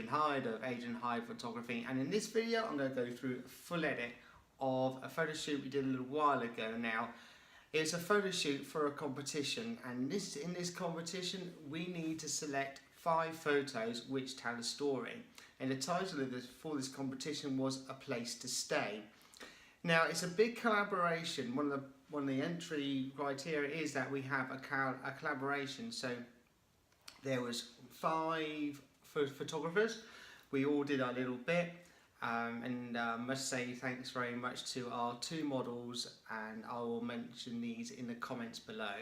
Adrian Hyde of Adrian Hyde Photography, and in this video I'm going to go through a full edit of a photo shoot we did a little while ago now. It's a photo shoot for a competition, and in this competition we need to select 5 photos which tell a story, and the title of for this competition was A Place to Stay. Now it's a big collaboration. One of the entry criteria is that we have a collaboration, so there was 5 photographers. We all did our little bit, and must say thanks very much to our 2 models, and I will mention these in the comments below.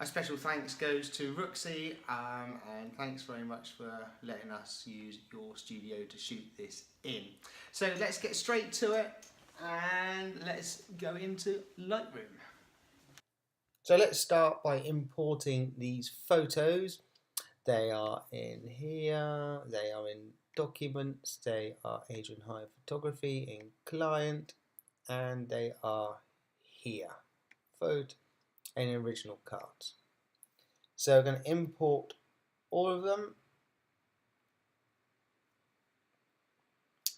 A special thanks goes to Rooksy, and thanks very much for letting us use your studio to shoot this in. So let's get straight to it, and let's go into Lightroom. So let's start by importing these photos. They are in here, they are in Documents, they are Adrian Hyde Photography in Client, and they are here, Photo and Original Cards. So we're going to import all of them,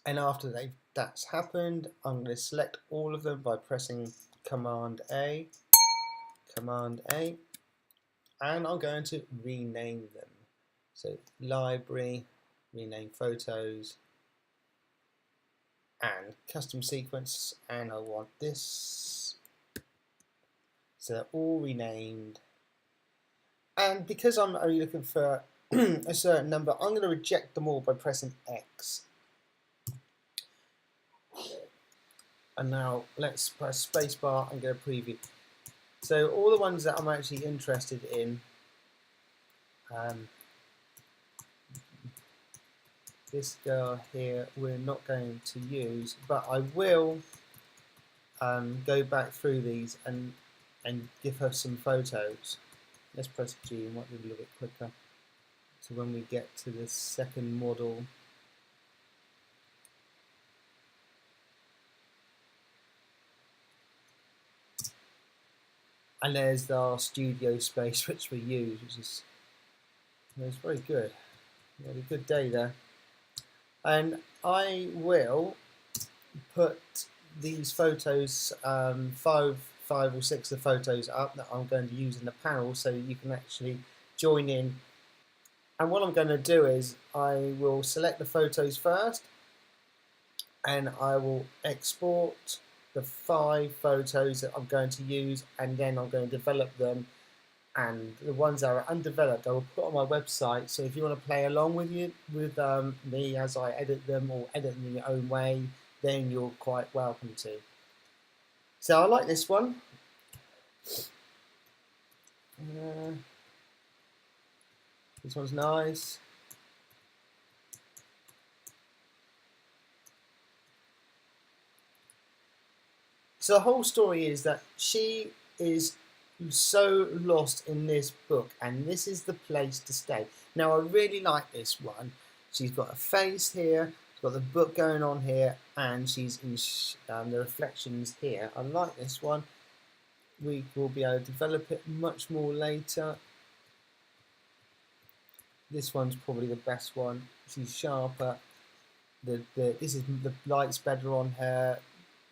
and after that's happened, I'm going to select all of them by pressing Command A, and I'm going to rename them. So Library, rename Photos, and Custom Sequence, and I want this. So they're all renamed. And because I'm only looking for a certain number, I'm going to reject them all by pressing X. And now let's press spacebar and go preview. So all the ones that I'm actually interested in, this girl here we're not going to use, but I will go back through these and give her some photos. Let's press G and want to do a little bit quicker. So when we get to the second model, and there's our studio space which we use, which is very good. We had a good day there. And I will put these photos, 5 or 6 of the photos up that I'm going to use in the panel, so you can actually join in. And what I'm going to do is I will select the photos first, and I will export the 5 photos that I'm going to use, and then I'm going to develop them, and the ones that are undeveloped I will put on my website. So if you want to play along with me as I edit them, or edit them in your own way, then you're quite welcome to. So I like this one. This one's nice. So the whole story is that she is so lost in this book, and this is the place to stay. Now I really like this one. She's got a face here, she's got the book going on here, and she's in the reflections here. I like this one. We will be able to develop it much more later. This one's probably the best one. She's sharper. This is the light's better on her.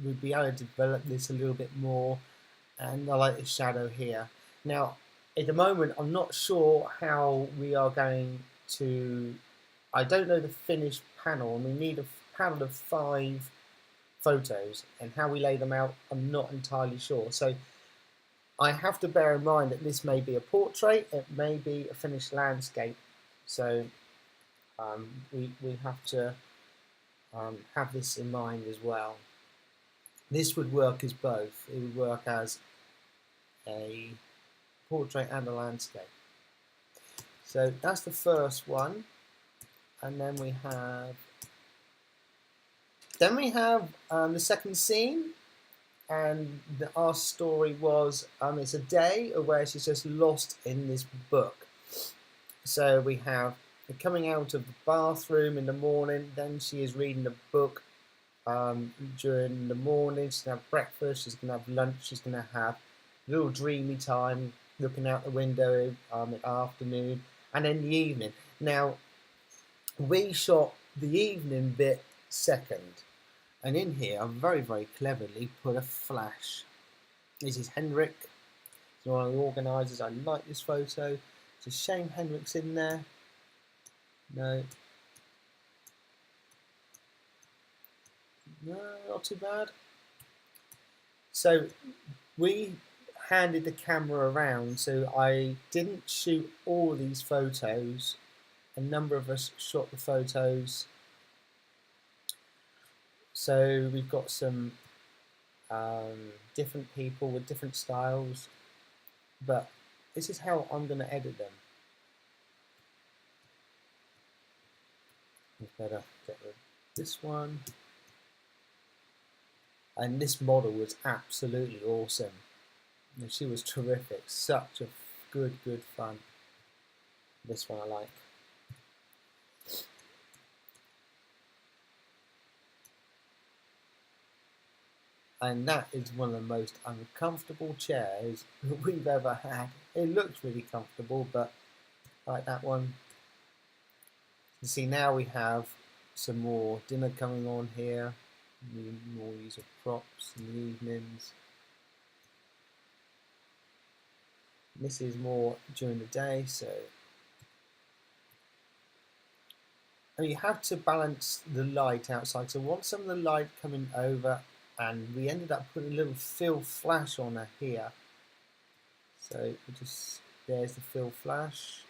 We'll be able to develop this a little bit more, and I like the shadow here. Now at the moment I'm not sure how we are going to, I don't know the finished panel, and we need a panel of 5 photos, and how we lay them out I'm not entirely sure. So I have to bear in mind that this may be a portrait, it may be a finished landscape, so we have to have this in mind as well. This would work as both. It would work as a portrait and a landscape. So that's the first one, and then we have the second scene, and our story was it's a day where she's just lost in this book. So we have her coming out of the bathroom in the morning, then she is reading the book. During the morning, she's going to have breakfast, she's going to have lunch, she's going to have a little dreamy time looking out the window in the afternoon, and in the evening. Now we shot the evening bit second, and in here I very, very cleverly put a flash. This is Henrik, he's one of the organisers. I like this photo. It's a shame Henrik's in there. No, not too bad. So we handed the camera around, so I didn't shoot all these photos. A number of us shot the photos. So we've got some different people with different styles, but this is how I'm going to edit them. It's better get rid of this one. And this model was absolutely awesome. And she was terrific. Such a good fun. This one I like. And that is one of the most uncomfortable chairs that we've ever had. It looks really comfortable, but like that one. You see, now we have some more dinner coming on here. More use of props in the evenings. This is more during the day, so and you have to balance the light outside. So want some of the light coming over, and we ended up putting a little fill flash on her here. So just there's the fill flash.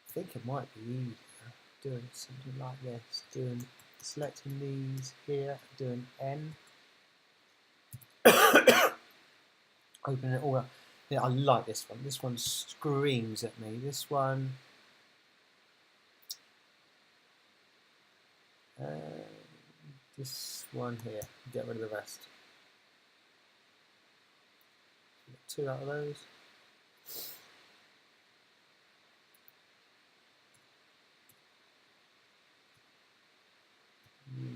I think it might be easier doing something like this, selecting these here, doing N, open it all up. Yeah, I like this one. This one screams at me. This one, this one here. Get rid of the rest. Get 2 out of those.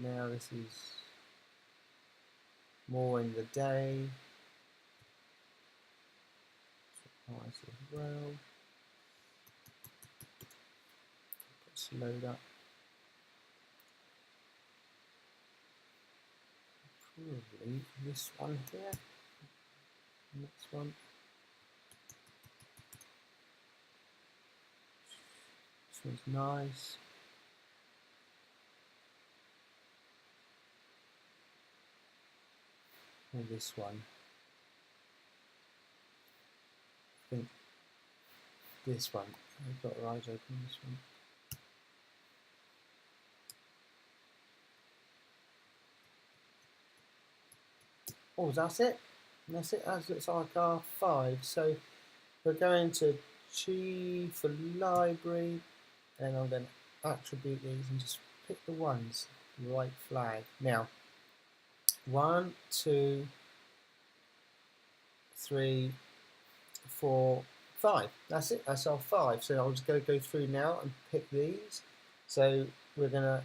Now this is more in the day. Nice as well. Slowed up. Probably this one here. Next one. This one's nice. And this one. I think this one. I've got her eyes open. This one. Oh, that's it. That's it. That looks like our 5. So we're going to G for library, and I'm going to attribute these and just pick the ones. Right flag. Now, 1, 2, 3, 4, 5. That's it. That's our 5. So I'll just go through now and pick these. So we're going to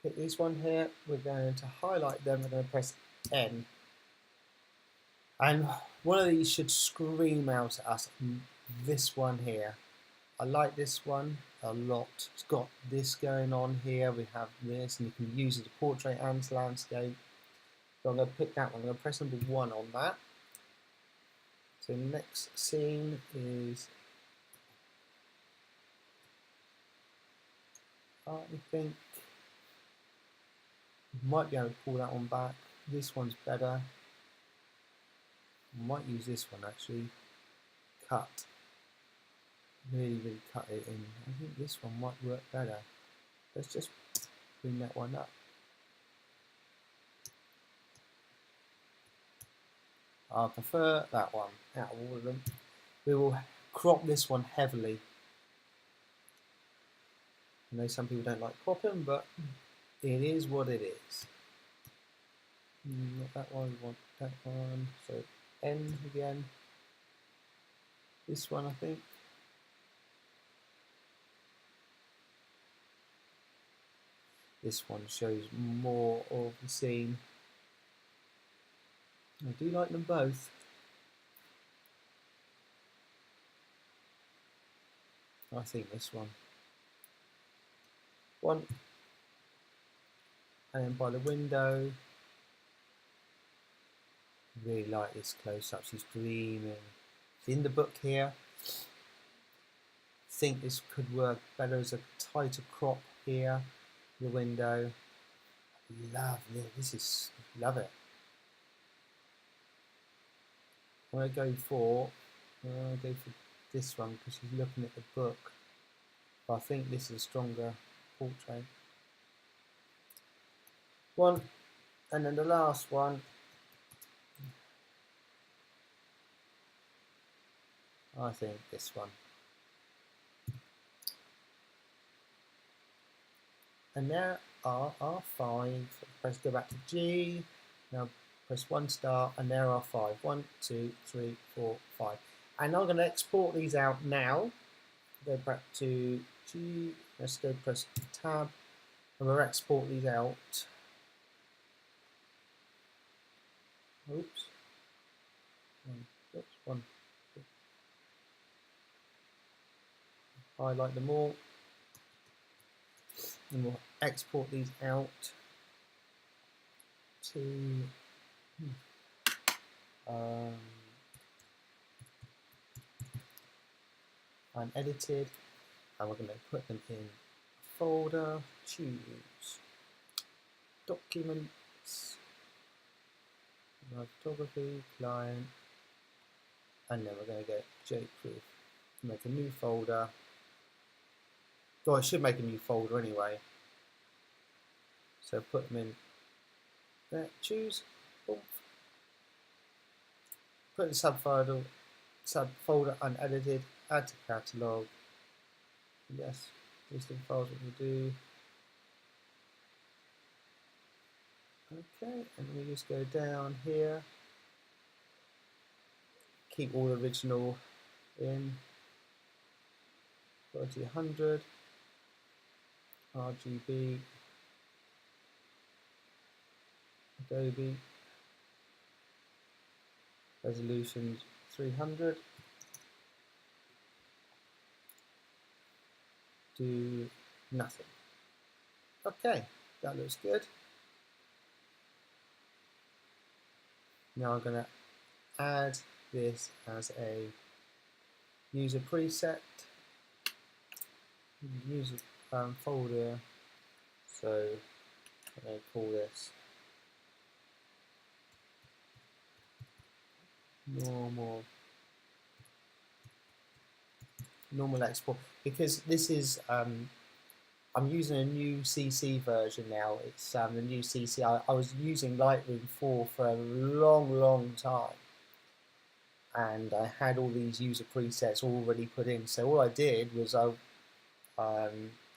pick this one here. We're going to highlight them. We're going to press N. And one of these should scream out at us. This one here. I like this one a lot. It's got this going on here. We have this, and you can use it as a portrait and landscape. So I'm going to pick that one. I'm going to press number 1 on that. So next scene is, I think, you might be able to pull that one back. This one's better. I might use this one actually. Cut. Really cut it in. I think this one might work better. Let's just bring that one up. I prefer that one out of all of them. We will crop this one heavily. I know some people don't like cropping, but it is what it is. Not that one, we want that one. So N again. This one, I think. This one shows more of the scene. I do like them both. I think this one. One, and then by the window. Really like this close-up. She's dreaming. She's in the book here. Think this could work better as a tighter crop here. The window. Love this. Love it. I'm gonna go for this one because she's looking at the book. But I think this is a stronger portrait. One, and then the last one. I think this one. And there are our 5. Press go back to G. Now press 1 star, and there are 5. 1, 2, 3, 4, 5. And I'm going to export these out now. Go back to G. Let's go press Tab, and we'll export these out. Oops. One. Highlight them all. And we'll export these out to unedited, and we're going to put them in a folder. Choose documents, photography, client, and then we're going to go JProof. Make a new folder. Well, I should make a new folder anyway. So put them in there, choose, boom. Put the subfolder unedited, add to catalogue. Yes, listing files what we do. Okay, and we just go down here. Keep all original in. 3000. RGB, Adobe, resolution 300, do nothing. Okay, that looks good. Now I'm going to add this as a user preset, user folder, so I'm going to call this normal export, because this is I'm using a new CC version now. It's the new CC. I was using Lightroom 4 for a long time, and I had all these user presets already put in. So all I did was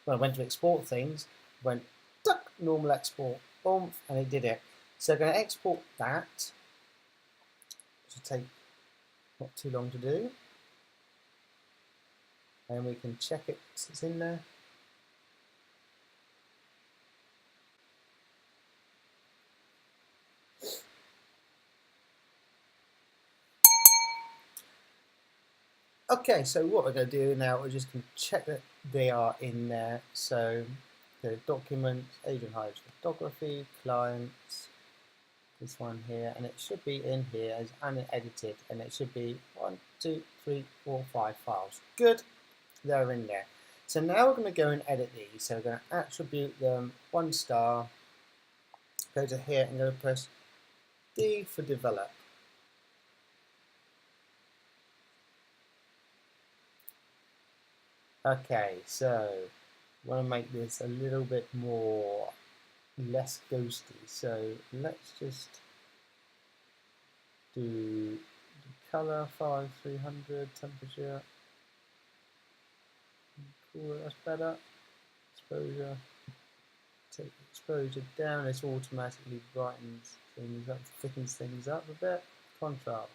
when I went to export things, went duck, normal export, boom, and it did it. So I'm going to export that. It should take not too long to do. And we can check it once it's in there. Okay, so what we're going to do now, we're just going to check that they are in there. So go documents, Adrian Hyde photography, clients, this one here, and it should be in here as unedited, and it should be 1, 2, 3, 4, 5 files. Good, they're in there. So now we're going to go and edit these. So we're going to attribute them 1 star, go to here and go to press D for develop. Okay, so I want to make this a little bit less ghosty. So let's just do the color 5300, temperature. Cool, that's better. Exposure. Take exposure down. This automatically brightens things up, thickens things up a bit. Contrast.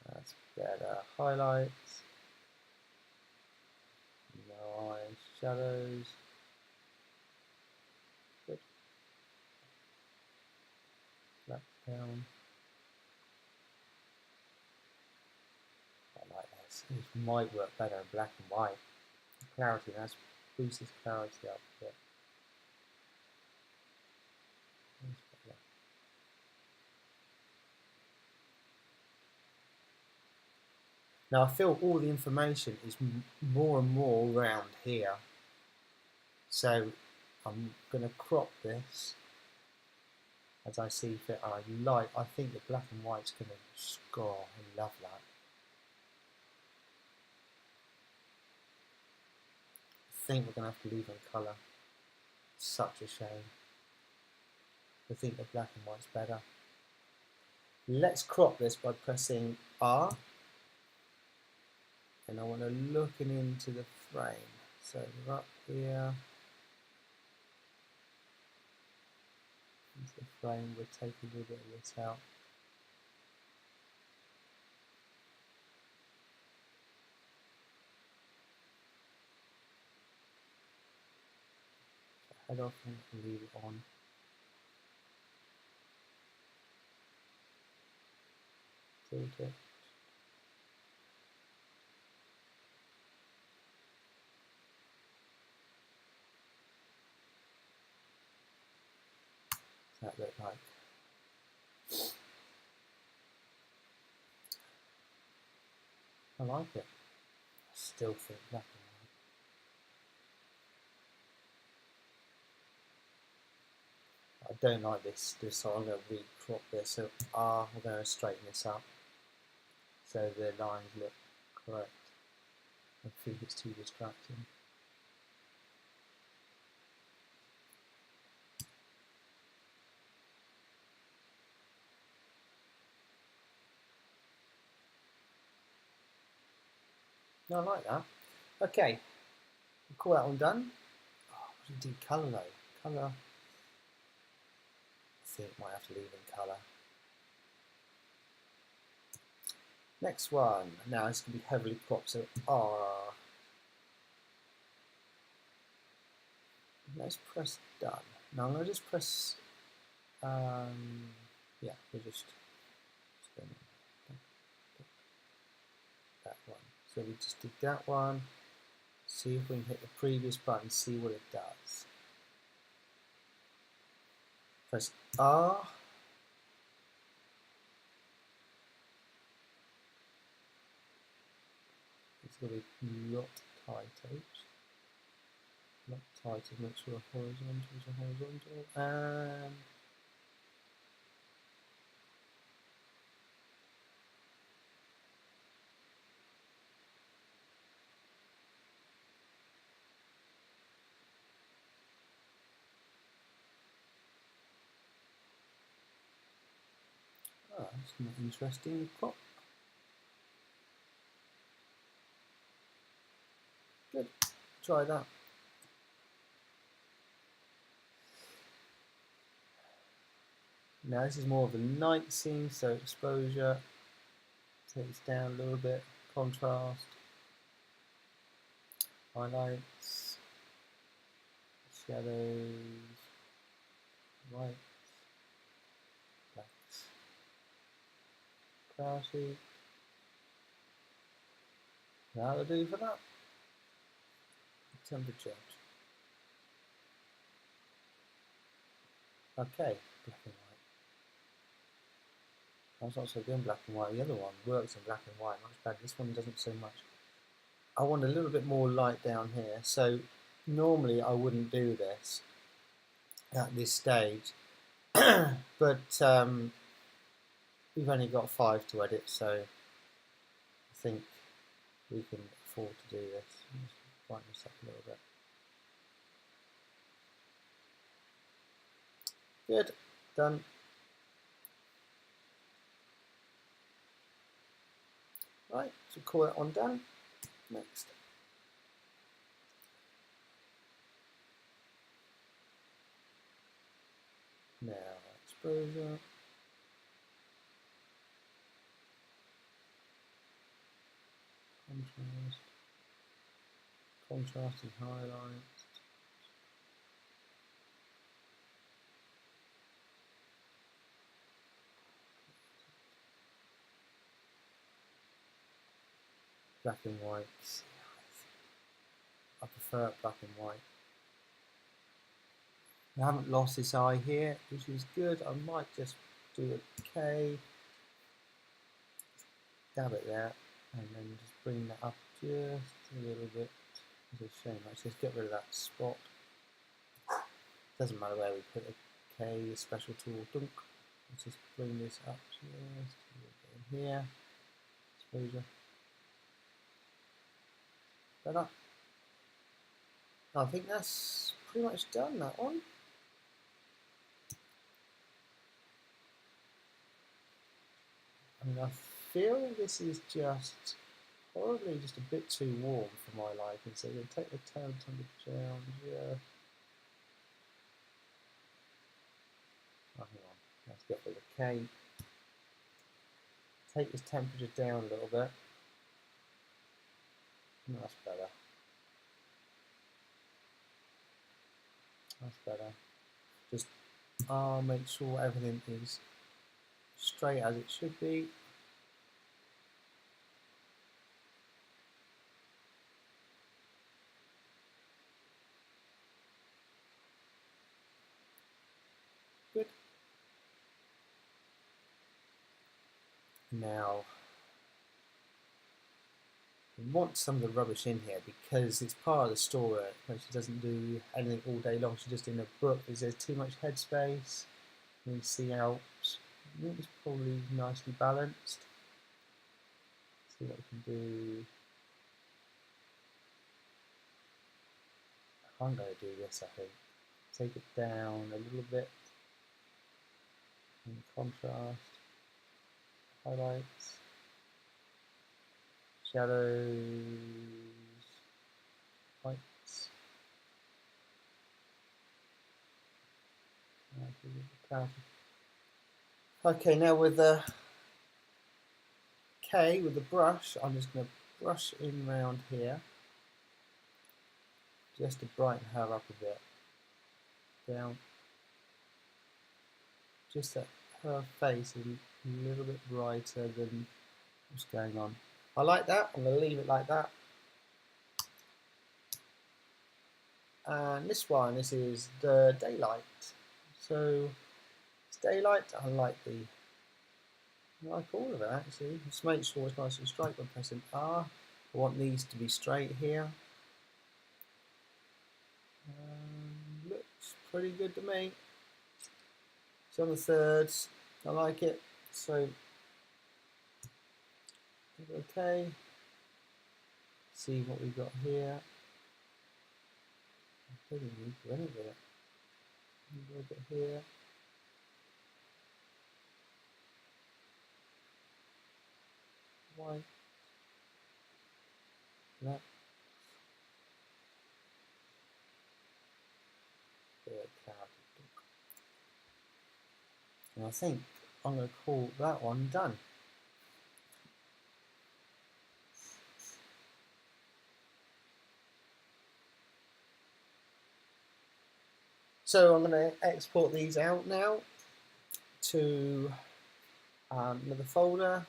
That's better. Highlights. No eyes, shadows. Good. Black down. I like this. This might work better in black and white. Clarity, let's boost this clarity up a bit. Now I feel all the information is more and more around here. So I'm going to crop this as I see fit. I think the black and white's going to score. I love that. I think we're going to have to leave in colour. Such a shame. I think the black and white's better. Let's crop this by pressing R. And I want to look into the frame. So we're up here. Into the frame, we'll take a little bit of this out. Head off and leave it on. Tilt it. That look like? I like it. I still think black and white. I don't like this, so I'm going to re-crop this. So we're going to straighten this up so the lines look correct. I think it's too distracting. No, I like that. Okay, we'll call that one done. Oh, what do you do colour though? Colour. I think might have to leave in colour. Next one. Now it's going to be heavily cropped, so R. Let's press done. Now I'm going to just press. Yeah, we'll just that one. So we just did that one. See if we can hit the previous button, see what it does. Press R. It's going to be not tight. Not tight, make sure horizontal is a horizontal. And that's an interesting crop. Good. Try that. Now this is more of a night scene, so exposure takes down a little bit, contrast, highlights, shadows, whites, blacks, clarity. That'll do for that. Temperature. Okay, black and white. I was also doing black and white. The other one works in black and white much better. This one doesn't so much. I want a little bit more light down here. So normally I wouldn't do this at this stage, but we've only got 5 to edit, so I think we can afford to do this. Just brighten this up a little bit. Good, done. Right, so call that one done. Next. Now, exposure. Contrast and highlights. black and white. I prefer it black and white. I haven't lost this eye here, which is good. I might just do a K, dab it there, and then just bring that up just a little bit. It's a shame, let's just get rid of that spot. Doesn't matter where we put a K, a special tool, dunk. Let's just bring this up just a little bit in here. Exposure. Better. I think that's pretty much done, that one. I mean, I feel this is just probably just a bit too warm for my liking, so we'll take the temperature down just. Oh, hang on, let's get rid of the K. Take this temperature down a little bit. That's better. That's better. Just make sure everything is straight as it should be. Good. Now, we want some of the rubbish in here because it's part of the story. When she doesn't do anything all day long, she's just in a book. Is there too much headspace? You can see how it's probably nicely balanced. See what we can do. I'm going to do this, I think. Take it down a little bit. In contrast. Highlights. Shadows. Lights. Okay, now with the K, with the brush, I'm just going to brush in round here, just to brighten her up a bit. Down. Just that her face is a little bit brighter than what's going on. I like that. I'm going to leave it like that. And this one, this is the daylight. So it's daylight. I like all of it actually. Just make sure it's nice and straight when pressing R. I want these to be straight here. Looks pretty good to me. It's on the thirds. I like it. So okay. See what we got here. I don't need to do any of it. A little bit here. White. Black. And I think I'm going to call that one done. So I'm going to export these out now to another folder.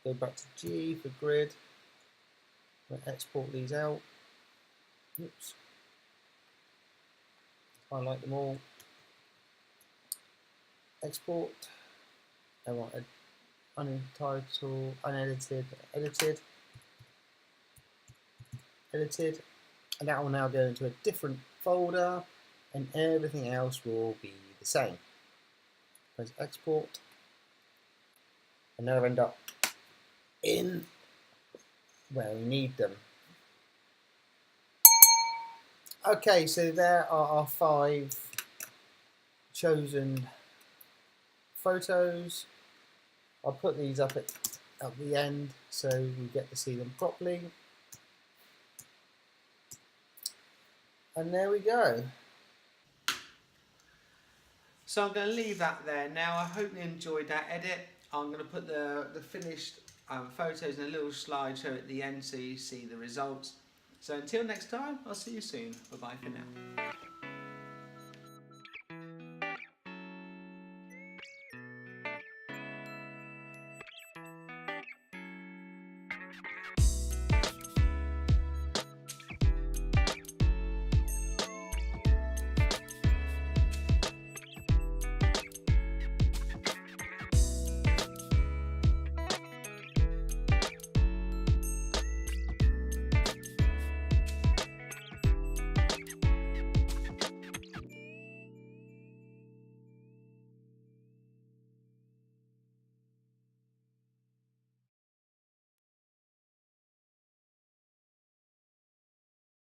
Go back to G for grid. I'm going to export these out. Oops. Highlight them all. Export. I want untitled, unedited, edited, and that will now go into a different folder, and everything else will be the same. Press export, and they'll end up in where we need them. Okay, so there are our 5 chosen photos. I'll put these up at the end so we get to see them properly. And there we go. So I'm going to leave that there now. I hope you enjoyed that edit. I'm going to put the finished photos in a little slideshow at the end so you see the results. So until next time, I'll see you soon. Bye bye for now.